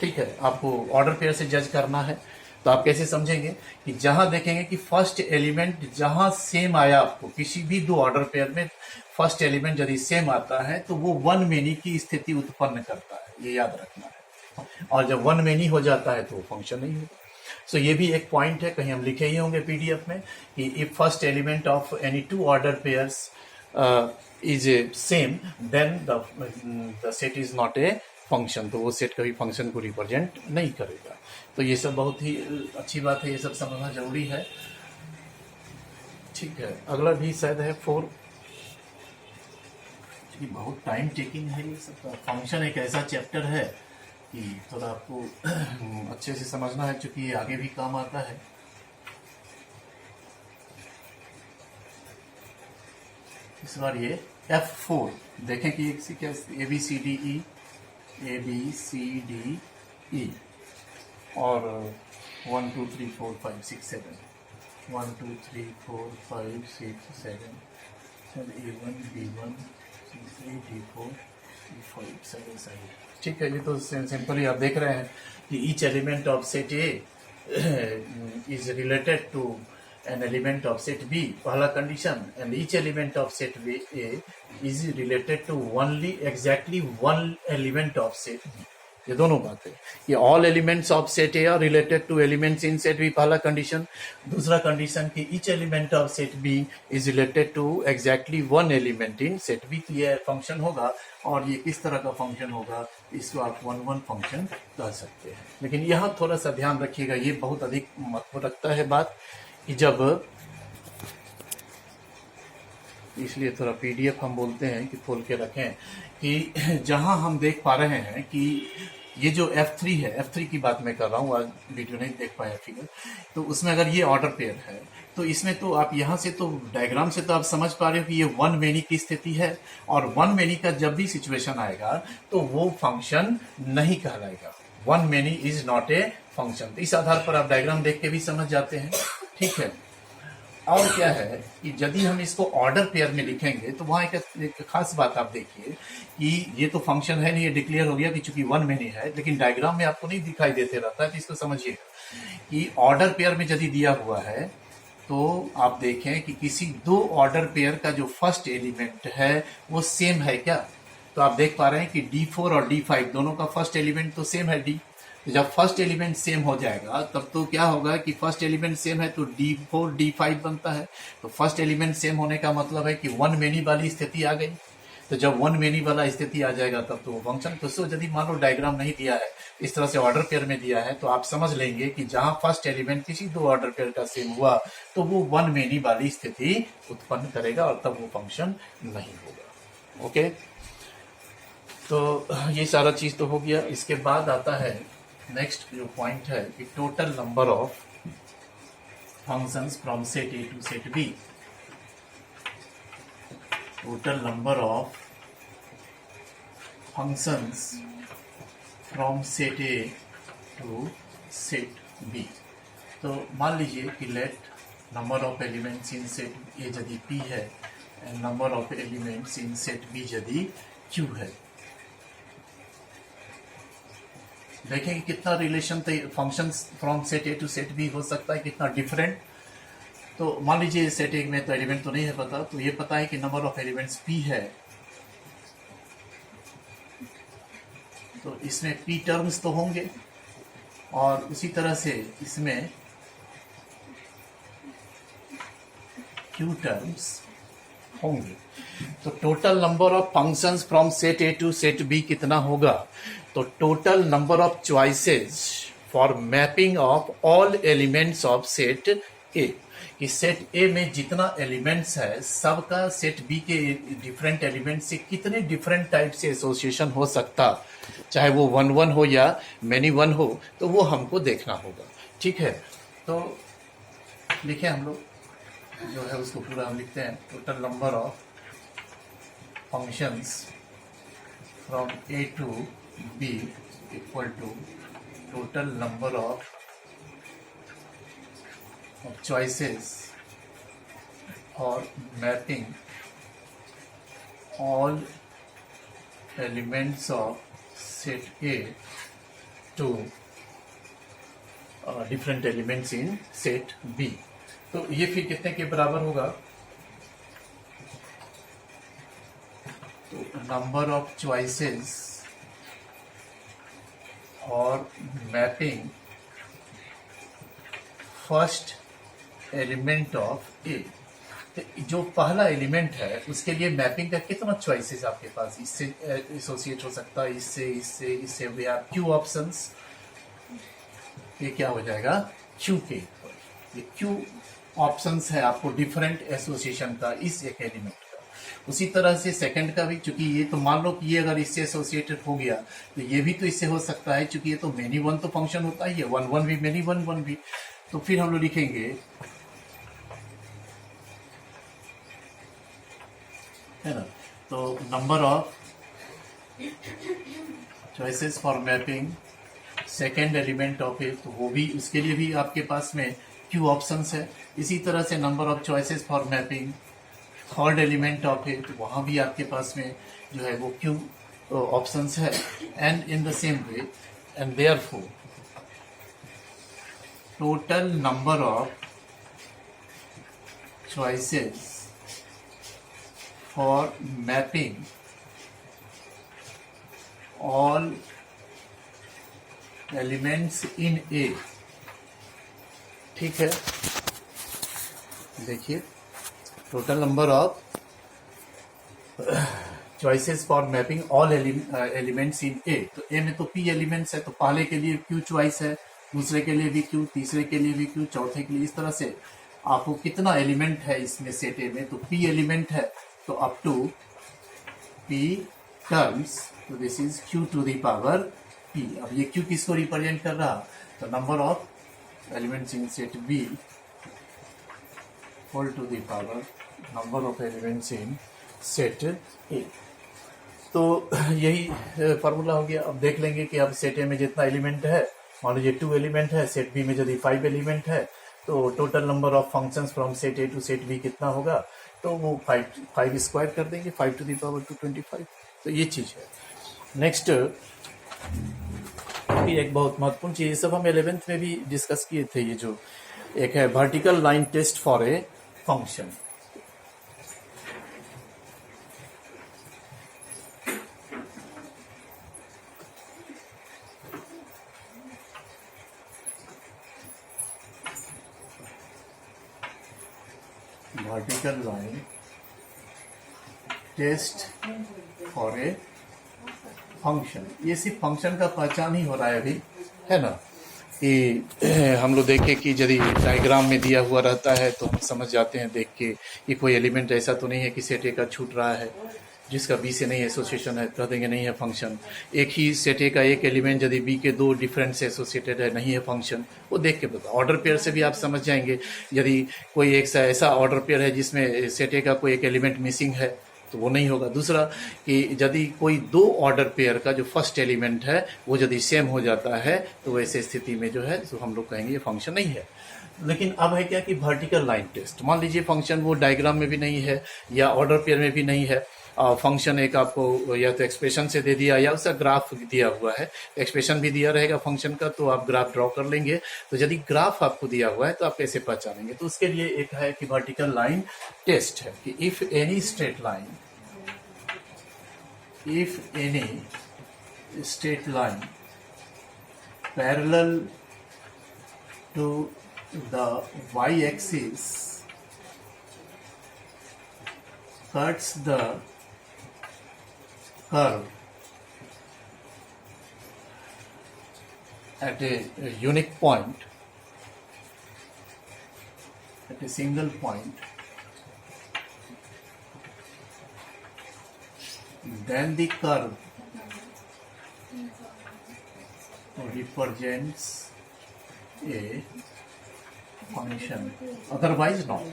ठीक है, आपको ऑर्डर पेयर से जज करना है। तो आप कैसे समझेंगे कि जहां देखेंगे कि फर्स्ट एलिमेंट जहां सेम आया, आपको किसी भी दो ऑर्डर पेयर में फर्स्ट एलिमेंट यदि सेम आता है तो वो वन मेनी की स्थिति उत्पन्न करता है, ये याद रखना है। और जब वन मेनी हो जाता है तो वो फंक्शन नहीं होगा। सो ये भी एक पॉइंट है, कहीं हम लिखे ही होंगे पीडीएफ में कि if first element of any two ordered pairs is same then the set is not a function, तो वो सेट कभी फंक्शन को रिप्रेजेंट नहीं करेगा। तो ये सब बहुत ही अच्छी बात है, ये सब समझना जरूरी है। ठीक है, अगला भी शायद है 4। बहुत टाइम टेकिंग है ये सब। फंक्शन एक ऐसा चैप्टर है कि थोड़ा आपको अच्छे से समझना है, क्योंकि ये आगे भी काम आता है। इस बार ये F4 देखें कि क्या A B C D E और 1 2 3 4 5 6 7 1 2 3 4 5 6 7 A1 B1 C3 D4 D5 7 7। ठीक है, ये तो सिंपली आप देख रहे हैं कि each element of set A is related to an element of set B, पहला condition, and each element of set B A is related to only exactly one element of set B। ये दोनों बातें, ये all elements of set A are related to elements in set B, पहला condition। दूसरा condition कि each element of set B is related to exactly one element in set B। तो ये function होगा, और ये किस तरह का फंक्शन होगा, इसको आप वन वन फंक्शन कह सकते हैं। लेकिन यहाँ थोड़ा सा ध्यान रखिएगा, ये बहुत अधिक महत्व रखता है बात कि जब, इसलिए थोड़ा पीडीएफ हम बोलते हैं कि खोल के रखें, कि जहां हम देख पा रहे हैं कि ये जो F3 है, F3 की बात मैं कर रहा हूँ, आज वीडियो नहीं देख पाया फिगर, तो उसमें अगर ये ऑर्डर पेयर है तो इसमें तो आप यहाँ से तो डायग्राम से तो आप समझ पा रहे हो कि ये वन मेनी की स्थिति है, और वन मेनी का जब भी सिचुएशन आएगा तो वो फंक्शन नहीं कहलाएगा। One many is not a function. तो इस आधार पर आप डायग्राम देख के भी समझ जाते हैं। ठीक है, और क्या है कि यदि हम इसको ऑर्डर पेयर में लिखेंगे तो वहाँ एक खास बात आप देखिए कि ये तो फंक्शन है नहीं, ये डिक्लेयर हो गया कि चूंकि वन मेनी है, लेकिन डायग्राम में आपको नहीं दिखाई देते रहता है। तो इसको समझिएगा कि ऑर्डर पेयर में यदि दिया हुआ है तो आप देखें कि किसी दो ऑर्डर पेयर का जो फर्स्ट एलिमेंट है वो सेम है क्या। तो आप देख पा रहे हैं कि D4 और D5 दोनों का फर्स्ट एलिमेंट तो सेम है D। तो जब फर्स्ट एलिमेंट सेम हो जाएगा तब तो क्या होगा कि फर्स्ट एलिमेंट सेम है तो D4 D5 बनता है। तो फर्स्ट एलिमेंट सेम होने का मतलब है कि वन मेनी वाली स्थिति आ गई। तो जब वन मेनी वाला स्थिति आ जाएगा तब तो वो फंक्शन। तो यदि मान लो डायग्राम नहीं दिया है, इस तरह से ऑर्डर पेयर में दिया है, तो आप समझ लेंगे कि जहां फर्स्ट एलिमेंट किसी दो ऑर्डर पेयर का सेम हुआ तो वो वन मेनी वाली स्थिति उत्पन्न करेगा, और तब वो फंक्शन नहीं होगा। ओके, तो ये सारा चीज तो हो गया। इसके बाद आता है नेक्स्ट जो पॉइंट है कि total number of functions from set A to set B. Total number of functions from set A to set B. तो मान लीजिए कि let number of elements in set A यदि p है and number of elements in set B यदि q है। देखें कि कितना relation functions from set A to set B हो सकता है, कितना डिफरेंट। तो मान लीजिए सेट ए में तो एलिमेंट तो नहीं है पता, तो ये पता है कि नंबर ऑफ एलिमेंट्स p है, तो इसमें p टर्म्स तो होंगे, और उसी तरह से इसमें q टर्म्स होंगे। तो total number of functions from set A to set B कितना होगा? तो total number of choices for mapping of all elements of set A, कि सेट ए में जितना एलिमेंट्स है सबका सेट बी के डिफरेंट एलिमेंट से कितने डिफरेंट टाइप से एसोसिएशन हो सकता, चाहे वो वन वन हो या मैनी वन हो, तो वो हमको देखना होगा। ठीक है, तो लिखे हम लोग जो है उसको पूरा हम लिखते हैं। Total number of functions from A to B equal to total number of choices for mapping all elements of set A to different elements in set B. तो ये फिर कितने के बराबर होगा? तो नंबर ऑफ चॉइसेस और mapping first element of A. जो पहला एलिमेंट है उसके लिए मैपिंग का कितना चॉइसेस आपके पास? इससे एसोसिएट हो सकता है, इससे इससे इससे। We have Q options. ये क्या हो जाएगा? क्यू के। ये क्यू ऑप्शंस है आपको डिफरेंट एसोसिएशन का इस एक एलिमेंट का। उसी तरह से सेकंड का भी, चूंकि ये तो मान लो कि ये अगर इससे एसोसिएटेड हो गया तो ये भी तो इससे हो सकता है, चूंकि ये तो मेनी वन तो फंक्शन होता ही है, वन वन भी मेनी वन वन भी। तो फिर हम लोग लिखेंगे, है ना, तो number of choices for mapping second element of A, तो वो भी, उसके लिए भी आपके पास में क्यू ऑप्शंस है। इसी तरह से number of choices for mapping third element of A, तो वहां भी आपके पास में जो है वो क्यू ऑप्शंस है। And in the same way and therefore total number of choices for mapping all elements in A। ठीक है, देखिए total number of choices for mapping all elements in A. तो ए में तो पी एलिमेंट्स है, तो पहले के लिए क्यू चॉइस है, दूसरे के लिए भी क्यू, तीसरे के लिए भी क्यू, चौथे के लिए। इस तरह से आपको कितना एलिमेंट है इसमें सेट ए में, तो पी एलिमेंट है, तो अप टू पी टर्म्स, तो this is Q to the power P. अब ये क्यू किसको रिप्रेजेंट कर रहा? तो number of elements in set B whole to the power number of elements in set A. तो यही फार्मूला हो गया। अब देख लेंगे कि अब सेट ए में जितना एलिमेंट है, मान लीजिए 2 एलिमेंट है, सेट बी में यदि 5 एलिमेंट है, तो total number of functions from set A to set B कितना होगा? तो वो 5 स्क्वायर कर देंगे, 5 टू द पावर 225। तो ये चीज है। नेक्स्ट एक बहुत महत्वपूर्ण चीज, ये सब हम 11th में भी डिस्कस किए थे। ये जो एक है vertical line test for a function. Vertical line test for a function. ये सिर्फ फंक्शन का पहचान ही हो रहा है अभी, है ना, कि हम लोग देखें कि यदि डायग्राम में दिया हुआ रहता है तो हम समझ जाते हैं देख के कि कोई एलिमेंट ऐसा तो नहीं है कि सेट ए का छूट रहा है जिसका बी से नहीं एसोसिएशन है, कह देंगे नहीं है फंक्शन। एक ही सेट ए का एक एलिमेंट यदि बी के 2 डिफरेंट से एसोसिएटेड है, नहीं है फंक्शन, वो देख के बता। ऑर्डर पेयर से भी आप समझ जाएंगे, यदि कोई एक ऐसा ऑर्डर पेयर है जिसमें सेट ए का कोई एक एलिमेंट मिसिंग है तो वो नहीं होगा। दूसरा कि यदि कोई 2 ऑर्डर पेयर का जो फर्स्ट एलिमेंट है वो यदि सेम हो जाता है तो वैसे स्थिति में जो है तो हम लोग कहेंगे ये फंक्शन नहीं है। लेकिन अब है क्या कि वर्टिकल लाइन टेस्ट, मान लीजिए फंक्शन वो डायग्राम में भी नहीं है या ऑर्डर पेयर में भी नहीं है, फंक्शन एक आपको या तो एक्सप्रेशन से दे दिया या उसका ग्राफ दिया हुआ है, एक्सप्रेशन भी दिया रहेगा फंक्शन का, तो आप ग्राफ ड्रॉ कर लेंगे। तो यदि ग्राफ आपको दिया हुआ है तो आप कैसे पहचानेंगे? तो उसके लिए एक है कि वर्टिकल लाइन टेस्ट है कि if any straight line parallel to the y-axis cuts the curve at a unique point, at a single point, then the curve represents a function, otherwise not.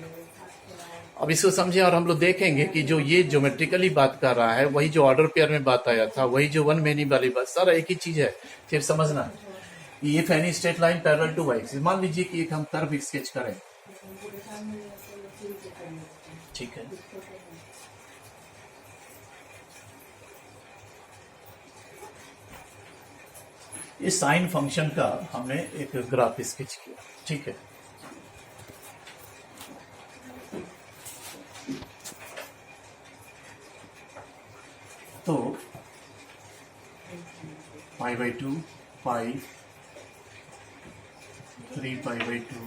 अब इसको समझे और हम लोग देखेंगे कि जो ये ज्योमेट्रिकली बात कर रहा है वही जो ऑर्डर पेयर में बात आया था, वही जो वन मेनी वाली बात, सारा एक ही चीज है। सिर्फ समझना है if any straight line parallel to Y. मान लीजिए कि एक हम कर्व स्केच करें, ठीक है, इस साइन फंक्शन का हमने एक ग्राफ स्केच किया, ठीक है। तो पाई by to, pi, 3 pi by to,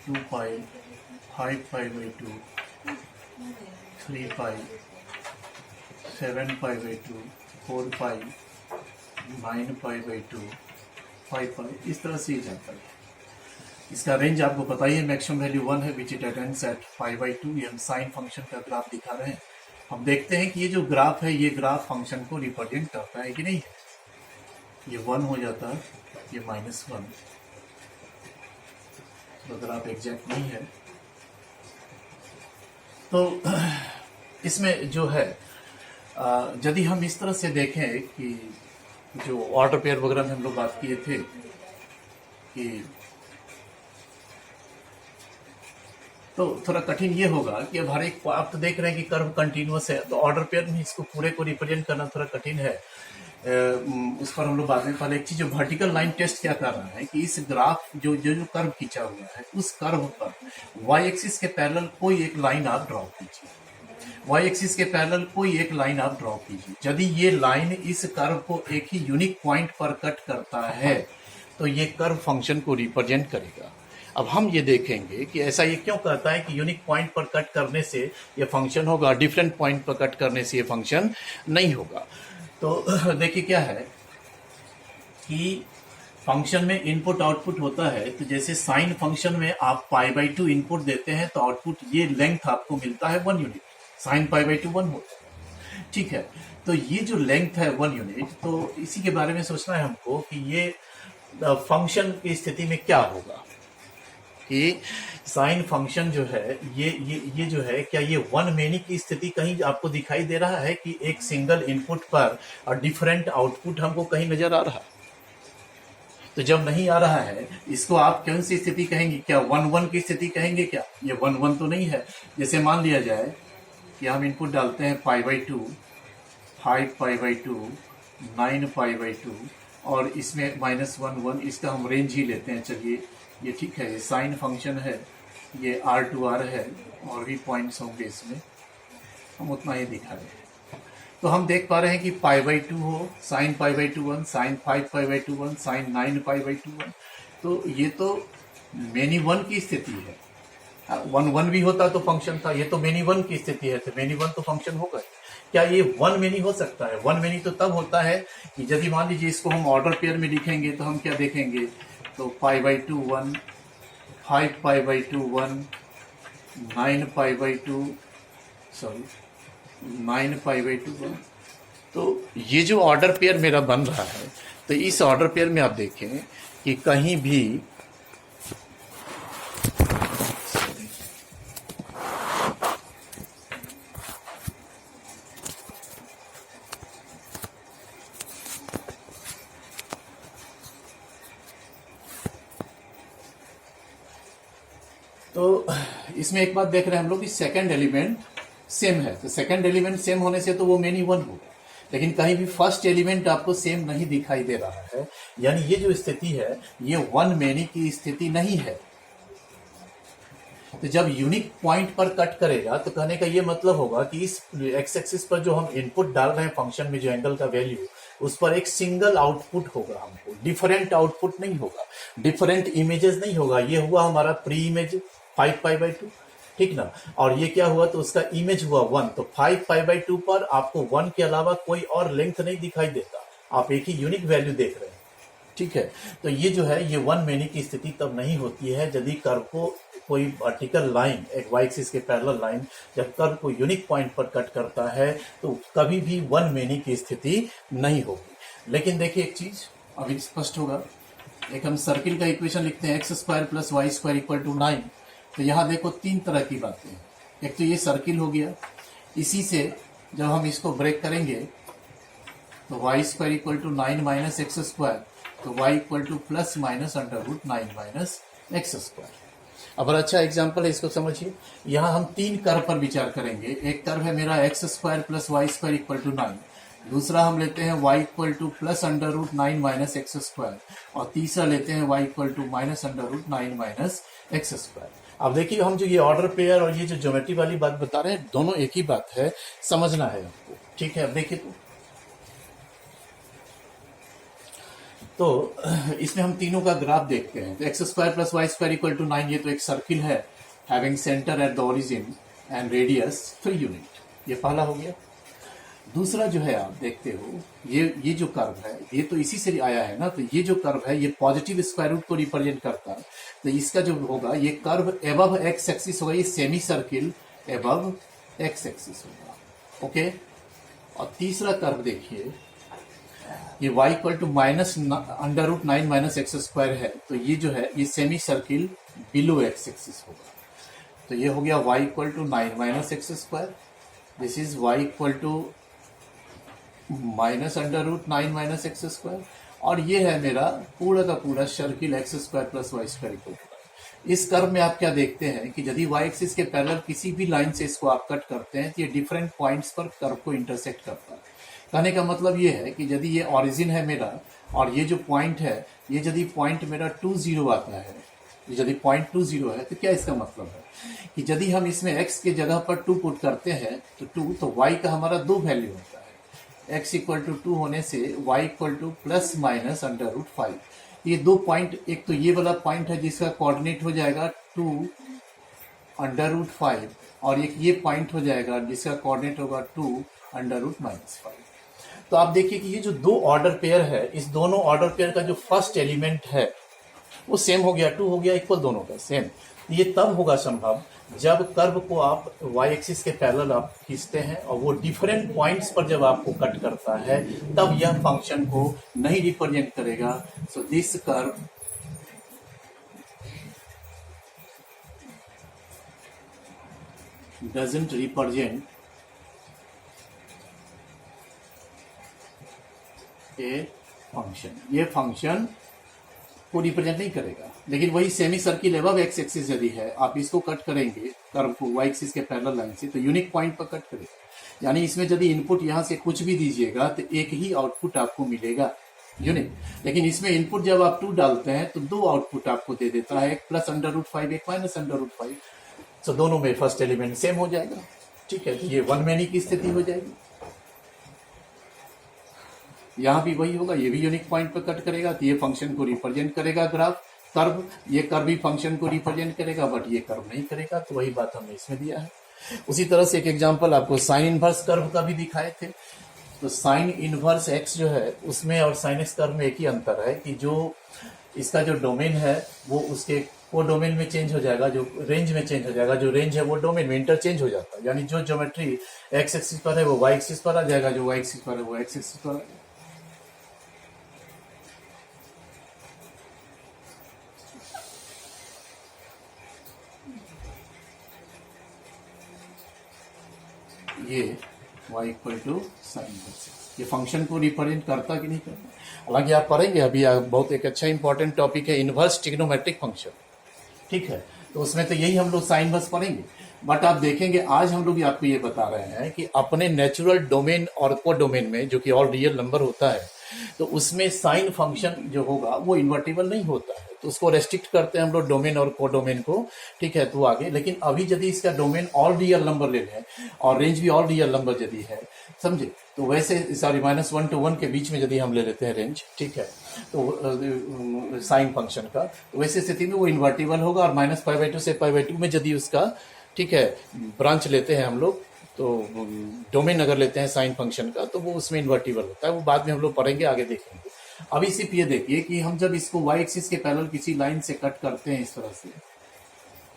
2 pi, 5 pi by to, 3 pi, 7 pi by to, 4 pi, 9 pi by to, 5 पाई, इस तरह से ही जाता है। इसका रेंज आपको पता ही है, मैक्सिमम वैल्यू 1 है which it attends at pi by two. ये हम साइन फंक्शन का ग्राफ दिखा रहे हैं। हम देखते हैं कि ये जो ग्राफ है, ये ग्राफ फंक्शन को रिप्रेजेंट करता है कि नहीं है। ये 1 हो जाता है, ये -1, तो ग्राफ एग्जैक्ट नहीं है। तो इसमें जो है, यदि हम इस तरह से देखें कि जो ऑर्डर पेयर वगैरह में हम लोग बात किए थे कि तो थोड़ा कठिन ये होगा कि अब हर एक आप तो देख रहे हैं कि कर्व कंटिन्यूअस है, तो ऑर्डर पेयर में इसको पूरे को रिप्रेजेंट करना थोड़ा कठिन है। उस पर हम लोग बाद में, पहले एक चीज, जो वर्टिकल लाइन टेस्ट क्या कर रहा है कि इस ग्राफ जो कर्व खींचा हुआ है, उस कर्व पर वाई एक्सिस के पैरेलल कोई एक लाइन आप ड्रॉ कीजिए। वाई एक्सिस के पैरेलल कोई एक लाइन आप ड्रॉ कीजिए। यदि ये लाइन इस कर्व को एक ही यूनिक पॉइंट पर कट करता है तो ये कर्व फंक्शन को रिप्रेजेंट करेगा। अब हम ये देखेंगे कि ऐसा ये क्यों कहता है कि यूनिक पॉइंट पर कट करने से ये फंक्शन होगा, डिफरेंट पॉइंट पर कट करने से ये फंक्शन नहीं होगा। तो देखिए क्या है कि फंक्शन में इनपुट आउटपुट होता है। तो जैसे साइन फंक्शन में आप पाई बाई टू इनपुट देते हैं तो आउटपुट ये लेंथ आपको मिलता है 1 unit, sign pi by two 1 होता है, ठीक है। तो ये जो लेंथ है 1 यूनिट, तो इसी के बारे में सोचना है हमको कि ये फंक्शन की स्थिति में क्या होगा कि साइन फंक्शन जो है ये जो है, क्या ये 1 मेनी की स्थिति कहीं आपको दिखाई दे रहा है कि एक सिंगल इनपुट पर और डिफरेंट आउटपुट हमको कहीं नजर आ रहा है? तो जब नहीं आ रहा है, इसको आप कौन सी स्थिति कहेंगे? क्या 1-1 की स्थिति कहेंगे? क्या ये 1-1 तो नहीं है। जैसे मान लिया जाए कि हम इनपुट डालते हैं पाई by to, 5 pi by to, 9 pi by to, और इसमें -1-1, इसका हम रेंज ही लेते हैं। चलिए ये ठीक है, ये साइन फंक्शन है, ये R2R है, और भी पॉइंट्स होंगे इसमें, हम उतना ही दिखा रहे हैं। तो हम देख पा रहे हैं कि पाई बाई टू हो, sine pi by two 1, sine 5 pi by two 1, sine 9 pi by two 1, तो ये तो मेनी 1 की स्थिति है। 1-1 भी होता तो फंक्शन था, ये तो मेनी 1 की स्थिति है, तो मेनी 1 तो फंक्शन होगा। क्या ये 1 मेनी हो सकता है? 1 मेनी तो तब होता है कि यदि मान लीजिए इसको हम ऑर्डर पेयर में लिखेंगे तो हम क्या देखेंगे, तो पाई by two 1, 5 pi by two 1, 9 pi by to, 9 pi by two 1। तो ये जो ऑर्डर पेयर मेरा बन रहा है, तो इस ऑर्डर पेयर में आप देखें कि कहीं भी तो इसमें एक बात देख रहे हैं हम लोग कि सेकंड एलिमेंट सेम है। तो सेकंड एलिमेंट सेम होने से तो वो मेनी 1 होगा, लेकिन कहीं भी फर्स्ट एलिमेंट आपको सेम नहीं दिखाई दे रहा है, यानी ये जो स्थिति है ये 1 मेनी की स्थिति नहीं है। तो जब यूनिक पॉइंट पर कट करेगा तो कहने का ये मतलब होगा कि इस एक्स एक्सिस पर जो हम इनपुट डाल रहे हैं फंक्शन में, जो एंगल का वैल्यू, उस पर एक सिंगल आउटपुट होगा, हमको डिफरेंट आउटपुट नहीं होगा, डिफरेंट इमेजेस नहीं होगा। ये हुआ हमारा pre image 5 pi by to, ठीक ना, और ये क्या हुआ, तो उसका इमेज हुआ 1। तो 5 पाई बाई टू पर आपको 1 के अलावा कोई और लेंथ नहीं दिखाई देता, आप एक ही यूनिक वैल्यू देख रहे हैं, ठीक है। तो ये जो है, ये 1 मेनी की स्थिति तब नहीं होती है यदि कर्व को कोई वर्टिकल लाइन, एक वाई एक्सिस के पैरेलल लाइन, जब कर्व को यूनिक पॉइंट पर कट करता है तो कभी भी 1 मेनी की स्थिति नहीं होगी। लेकिन देखिए एक चीज अभी स्पष्ट होगा, एक हम सर्किल का इक्वेशन लिखते हैं, X square plus Y square equal to 9। तो यहाँ देखो 3 तरह की बातें हैं। एक तो ये सर्किल हो गया, इसी से जब हम इसको ब्रेक करेंगे तो Y square equal to 9 minus X square, तो Y equal to plus minus under root 9 minus X square. अब बड़ा अच्छा एग्जाम्पल है, इसको समझिए। यहाँ हम 3 कर्व पर विचार करेंगे। एक कर्व है मेरा X square plus Y square equal to 9, दूसरा हम लेते हैं y equal to plus under root 9 minus X square, और तीसरा लेते हैं y equal to minus under root 9 minus X square. अब देखिए हम जो ये ऑर्डर पेयर और ये जो ज्योमेट्री वाली बात बता रहे हैं दोनों एक ही बात है, समझना है आपको, ठीक है। अब देखिए तो इसमें हम तीनों का ग्राफ देखते हैं। तो X square plus Y square equal to 9, ये तो एक सर्किल है having centre at the origin and radius 3 unit, ये पहला हो गया। दूसरा जो है आप देखते हो ये जो कर्व है ये तो इसी से आया है ना, तो ये जो कर्व है ये पॉजिटिव स्क्वायर रूट को रिप्रेजेंट करता है, तो इसका जो होगा ये कर्व एबव एक्स एक्सिस होगा, ये semi circle above X axis होगा, ओके। और तीसरा कर्व देखिए ये y equal to minus under root 9 minus X square है, तो ये जो है ये semi circle below X axis होगा, तो ये हो गया y equal to 9 minus X square, this is y equal to minus under root 9 minus X square, और ये है मेरा पूरा का पूरा circle x square plus Y square equal to. इस कर्व में आप क्या देखते हैं कि यदि y एक्सिस के पैरेलल किसी भी लाइन से इसको आप कट करते हैं तो ये डिफरेंट पॉइंट्स पर कर्व को इंटरसेक्ट करता है। कहने का मतलब ये है कि यदि ये ओरिजिन है मेरा और ये जो पॉइंट है ये यदि पॉइंट मेरा 2 0 आता है, यदि पॉइंट 2 0 है तो क्या इसका मतलब है कि यदि हम इसमें x के जगह पर 2 पुट करते हैं तो 2 तो y का हमारा 2 वैल्यू होता है, x इक्वल टू 2 होने से y equal to plus minus under root 5। ये दो पॉइंट, एक तो ये वाला पॉइंट है जिसका कोऑर्डिनेट हो जाएगा 2 अंडर रूट 5 और एक ये पॉइंट हो जाएगा जिसका कोऑर्डिनेट होगा 2 अंडर रूट माइनस 5। तो आप देखिए कि ये जो दो ऑर्डर पेयर है इस दोनों ऑर्डर पेयर का जो फर्स्ट एलिमेंट है वो सेम हो गया, 2 हो गया, इक्वल दोनों का सेम। ये तब होगा संभव जब कर्व को आप y एक्सिस के पैरेलल आप खींचते हैं और वो डिफरेंट पॉइंट्स पर जब आपको कट करता है तब यह फंक्शन को नहीं रिप्रेजेंट करेगा। So this curve doesn't represent a function, ये फंक्शन को रिप्रेजेंट नहीं करेगा। लेकिन वही semi circle above X axis यदि है आप इसको कट करेंगे कर्व को y एक्सिस के पैरेलल लाइन से तो यूनिक पॉइंट पर कट करेगा, यानी इसमें यदि इनपुट यहां से कुछ भी दीजिएगा तो एक ही आउटपुट आपको मिलेगा यूनिक। लेकिन इसमें इनपुट जब आप 2 डालते हैं तो 2 आउटपुट आपको दे देता है, एक प्लस अंडर रूट 5 एक माइनस अंडर रूट 5। सो दोनों में फर्स्ट एलिमेंट सेम हो जाएगा, ठीक है। तो ये वन मैनी की स्थिति हो जाएगी, यहां भी वही होगा, ये भी यूनिक पॉइंट पर कट करेगा तो ये फंक्शन को रिप्रेजेंट करेगा ग्राफ कर्व, ये कर्व भी फंक्शन को रिप्रेजेंट करेगा बट ये कर्व नहीं करेगा, तो वही बात हमने इसमें दिया है। उसी तरह से एक एग्जांपल आपको साइन इनवर्स कर्व का भी दिखाए थे, तो साइन इनवर्स एक्स जो है उसमें और साइन एक्स कर्व में एक ही अंतर है कि जो इसका जो डोमेन है वो उसके वो डोमेन में चेंज हो जाएगा, जो रेंज में चेंज हो जाएगा, जो रेंज है वो डोमेन में इंटरचेंज हो जाता है, यानी जो ज्योमेट्री एक्स एक्सिस पर है वो वाई एक्सिस पर आ जाएगा, जो वाई एक्सिस पर है वो एक्स एक्सिस पर आ जाएगा। ये y इक्वल टू साइन ये फंक्शन को रिप्रेजेंट करता कि नहीं करता। हालांकि आप पढ़ेंगे अभी बहुत एक अच्छा इंपॉर्टेंट टॉपिक है इनवर्स ट्रिग्नोमेट्रिक फंक्शन, ठीक है, तो उसमें तो यही हम लोग साइन इनवर्स पढ़ेंगे। बट आप देखेंगे आज हम लोग आपको ये बता रहे हैं कि अपने नेचुरल डोमेन और को डोमेन में जो कि ऑल रियल नंबर होता है तो उसमें साइन फंक्शन जो होगा वो इन्वर्टिबल नहीं होता है, तो उसको रेस्ट्रिक्ट करते हैं हम लोग डोमेन और को डोमेन को, ठीक है। तो आगे लेकिन अभी यदि इसका डोमेन ऑल रियल नंबर ले लें और रेंज भी ऑल रियल नंबर यदि है, समझे, तो वैसे सॉरी -1 to 1 के बीच में यदि हम ले लेते हैं रेंज, ठीक है, तो साइन फंक्शन का, तो वैसे स्थिति में वो इन्वर्टिबल होगा और -π/2 से π/2 में यदि उसका, ठीक है, ब्रांच लेते हैं हम लोग तो डोमेन अगर लेते हैं साइन फंक्शन का तो वो उसमें इन्वर्टिबल होता है, वो बाद में हम लोग पढ़ेंगे, आगे देखेंगे। अभी सिर्फ ये देखिए कि हम जब इसको y एक्सिस के पैरेलल किसी लाइन से कट करते हैं इस तरह से,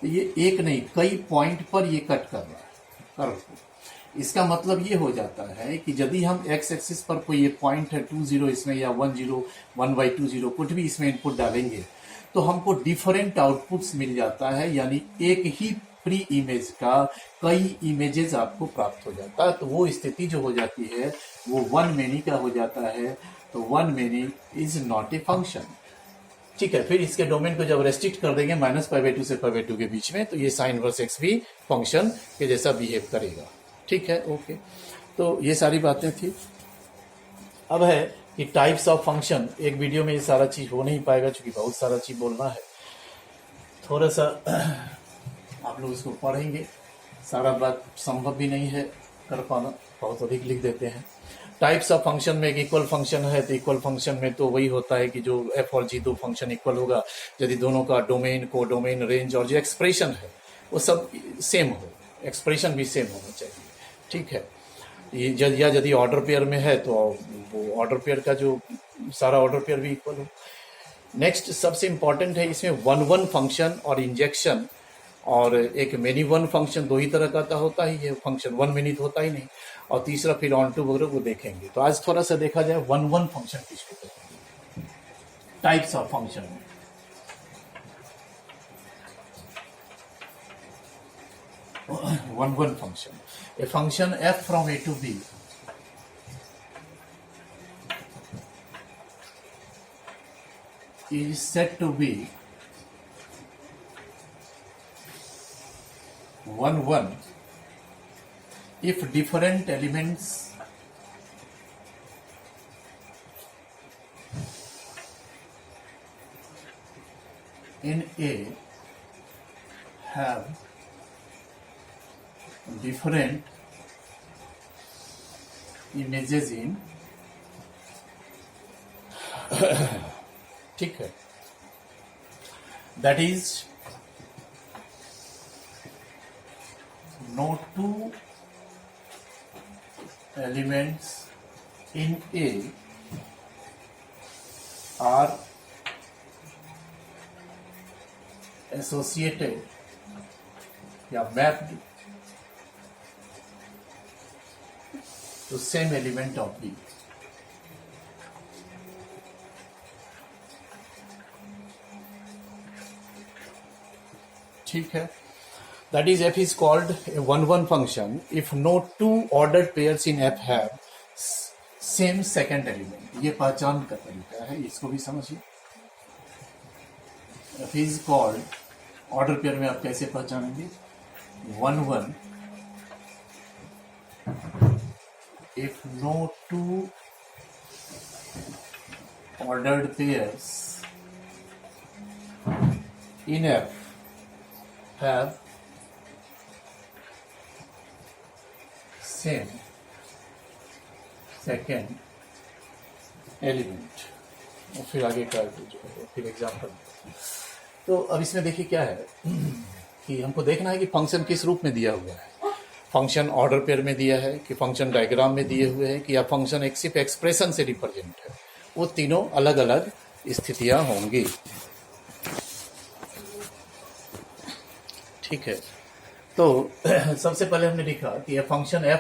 तो ये एक नहीं कई पॉइंट पर ये कट कर रहा है कर्व को। इसका मतलब ये हो जाता है कि यदि हम x एक्सिस पर कोई ये पॉइंट है 2 0 इसमें या 1 0 1/2 कुछ भी इसमें इनपुट डालेंगे तो हमको डिफरेंट आउटपुट्स मिल जाता है, यानी एक ही प्री इमेज का कई इमेजेस आपको प्राप्त हो जाता है, तो वो स्थिति जो हो जाती है वो वन मेनी का हो जाता है, तो one many is not a function, ठीक है। फिर इसके डोमेन को जब रेस्ट्रिक्ट कर देंगे -π/2 से π/2 के बीच में तो ये साइन इनवर्स एक्स भी फंक्शन के जैसा बिहेव करेगा, ठीक है, ओके। तो ये सारी बातें थी। अब है कि टाइप्स ऑफ फंक्शन। एक वीडियो में ये सारा चीज हो नहीं पाएगा क्योंकि बहुत सारा चीज बोलना है। थोड़ा सा आप लोग इसको पढ़ेंगे, सारा बात संभव भी नहीं है कर पाना, बहुत अधिक लिख देते हैं। टाइप्स ऑफ फंक्शन में एक इक्वल फंक्शन है, तो इक्वल फंक्शन में तो वही होता है कि जो एफ और जी दो फंक्शन इक्वल होगा यदि दोनों का डोमेन, को डोमेन, रेंज और जो एक्सप्रेशन है वो सब सेम हो, एक्सप्रेशन भी सेम होना चाहिए। ठीक है, या यदि ऑर्डर पेयर में है तो वो ऑर्डर पेयर का जो सारा ऑर्डर पेयर भी इक्वल हो। नेक्स्ट सबसे इंपॉर्टेंट है इसमें वन वन फंक्शन और इंजेक्शन, और एक मेनी वन फंक्शन दो ही तरह का होता ही है, फंक्शन वन मिनी तो होता ही नहीं, और तीसरा फिर ऑन टू वगैरह वो देखेंगे। तो आज थोड़ा सा देखा जाए वन वन फंक्शन किसको कहते हैं, टाइप्स ऑफ फंक्शन में। One one function, a function f from a to b is said to be one one if different elements in A have different images in ठीक है, that is no two elements in A are associated या mapped to same element of B। ठीक है, that is f is called a one-one function if no two ordered pairs in f have same second element। ये पहचान का तरीका है, इसको भी समझिए। f is called, order pair में आप कैसे पहचानेंगे, one one if no two ordered pairs in f have same second element। और फिर आगे का जो है फिर एग्जाम्पल। तो अब इसमें देखिए क्या है कि हमको देखना है कि फंक्शन किस रूप में दिया हुआ है। फंक्शन ऑर्डर पेयर में दिया है कि फंक्शन डायग्राम में दिए हुए हैं कि या फंक्शन एक सिर्फ एक्सप्रेशन से रिप्रेजेंट है, वो तीनों अलग अलग स्थितियां होंगी। ठीक है, तो सबसे पहले हमने लिखा कि यह फंक्शन f